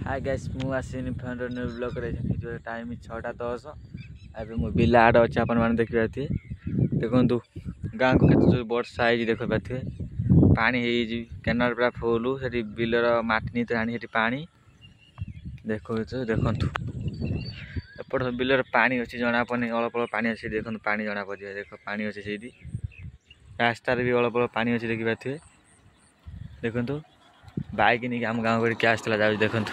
Hi guys मु आसीनी friend new blog रे जो टाइम 6:10 अबे मु बिला आड अछि अपन मान देखि थी देखंतु गां को केते जो वर्षा आइ देखि पाथे पानी हे जी कैनाल पूरा फुल सेठी बिलर माटी नी राणी सेठी पानी देखंतु एपट बिलर पानी अछि जणा पने अल्प अल्प पानी अछि देखंतु पानी जणा पड़िया देखो पानी अछि सेठी रास्ता रे भी अल्प अल्प पानी अछि देखि पाथे देखंतु बाइक नहीं हम गाँव को क्या आसला जाऊ देखंतु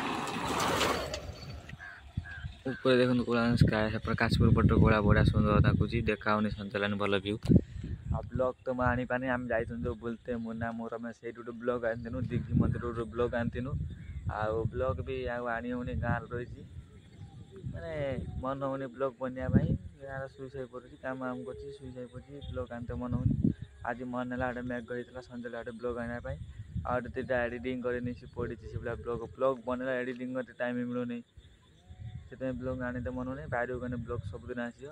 ऊपर देखो कोला स्काय काशपुर पट कोला बड़ा सुंदर ताकुची देखाउनी संचलन भल व्यू आ ब्लॉग तो मानी पानी हम जाइथुन जो बोलते मुन्ना मोर में सेटू ब्लॉग आनतिनु दिग्गी मंदिर ब्लॉग आनतिनु आ ब्लॉग भी आनी होनी गाँव रही माने मन होनी ब्लॉग बनिया भाई यार सुइसाई पड़ुची काम आम करची सुइसाई पड़ची ब्लॉग आनते मन होनी आज मन है आडे मेघ होइतला संजल आडे ब्लॉग आना भाई आडे तीटा एडिटिंग करनी से पड़ी से ब्लॉग ब्लॉग बनेला एडिटिंग करते टाइम मिलो नहीं से ब्लॉग आने तो मन होनी बाहर को ब्लॉग सब दिन आसियो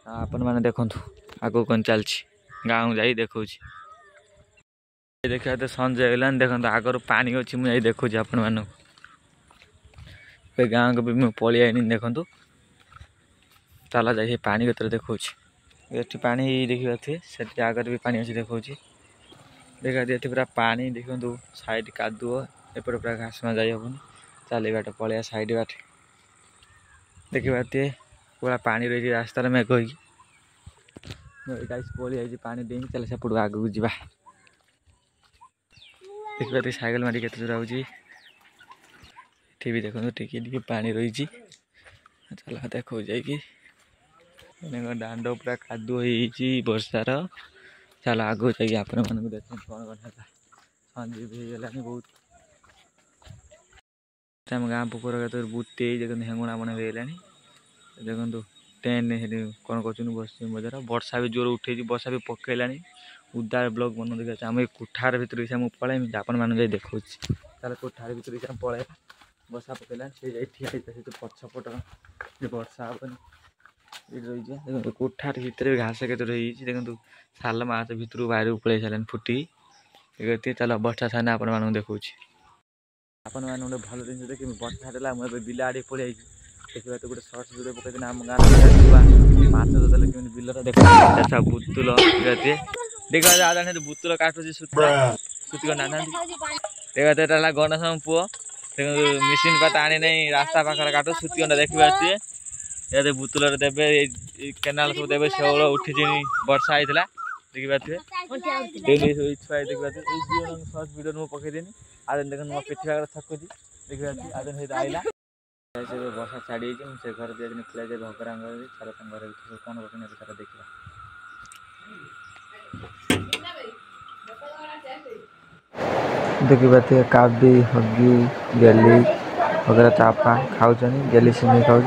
आपण माने देखंतु आगो कोन चलछि गाँव जाई देखौछि देखा तो संजय गलान देखंतु आगर पानी अछि मु देखौछि आपण मानो पे गाँव को भी मु पळि आइनी देखंतु ताला जाई पानी भीतर देखौछि एठी पानी देखिबा थे सेठी आगर भी पानी अछि देखौछि देखा दे पूरा पानी देखंतु साइड कादुओ एपर पूरा घास में जाई हबनी चले बाट पळिया साइड बाट देखिबा थे पूरा पानी रही रास्ता रे में गई गाइस पळि आइ पानी देई चले से पुडू आगु जिबा देखिबा थे साइकिल मारी केते दूर आउची टीवी देखंतु टिके टिके पानी रही छी चला देखौ जाई कि ने डांडो पूरा कादुओ होई छी वर्षार चला आगु जाई आपण मन देखन कोन कोन हला संजी भी गेलानी बहुत हम गाँ पुकुर के बुते देखो हेंगुणा बना देलानी देखो ट्रेन हेरी कौन कर बस बजार वर्षा भी जोर उठे वर्षा भी पकेलानी उदार ब्लॉग बन देखा आम कोठार भर से मुझे पलैमी आपण मान देखा चल कोठार भर से पलैया वर्षा पकेला से ठिया पछपट वर्षा हेनी रही कोठार भर घास के रही देखो साल मास भर बाहर पलि सारे फुटी चल वर्षा छाने आपण मान देखा आपण मैंने गोटे भल जिन देखिए वर्षा है मुझे बिल आड़े पड़े देखा तो गोटे सर्ट भिडियो पकड़ आम गाँव माछ धरते कमी बिलर देखा बुतुल देखा बुतुल काटुची सुती देखा देखा गणेश पुओ देखो मिशीन पात आनी नहीं रास्ता पाखे काटू सुती अंडा देखिए बुतुल देवे केनाल सब देवे शौल उठी वर्षा होता देखा छुआ देखा सर्ट भिडियो मुझे पकईदेनी आदन देख मो पिठा थकुची देखा आदन सहित आईला वर्षा छाड़ी से घर दिया खेला जाए भगरा सारा घर कौन कर सारा देखा देखिए काबी हगी गेली वगैरह चापा खाऊ गेली सिमे खाऊ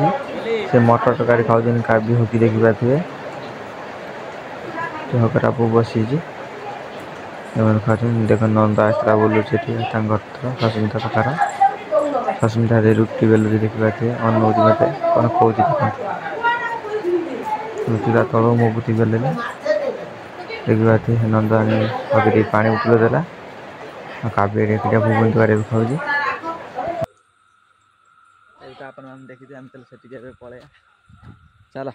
से मटर तरकारी खाऊ काबी हगी देखिए थे हगरा पु बसी देख नंद आसला बोलू घर सस्मिता सकार सस्मिता रुटी बेलुरी देखा थे अनुज मत कौन कौन रुटीरा तल मो बुती बेले देखा थे नंद आगे पानी उतल देला काव्य भुवन द्वारे भी खाऊ देखी पलैया चल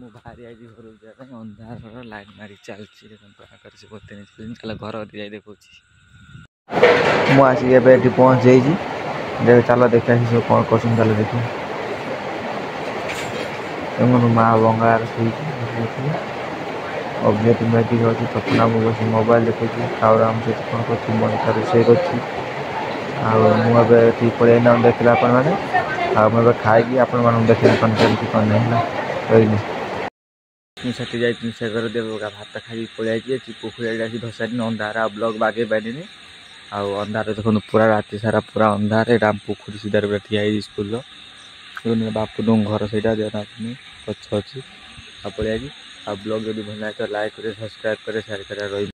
मु बाहरी आई घर जाए अंधार लाइट मारी चलती देखते से बते चल घर जाए देखा मुझे पहुँच जाइए चल देखा सब कौन कर चल देख माँ बंगार अभिनेत्री मैगी खाऊँ तपना मुझे बस मोबाइल देखी तार आम सहित कौन कर मनीषा रोषे कर पड़े देखला मैंने खाई आपण देखा कौन कौन नहीं से घर देव भात खाई पलि पोखरी धसारी अंधार ब्लॉग बागे पानी अंधार देखो पूरा राति सारा पूरा अंधार यहाँ पोखरी सीधार पूरा ठिया स्कूल बापू घर से पछ अच्छी पलि ब्लॉग जब भल लाइक करे सब्सक्राइब करे शेयर करे रही।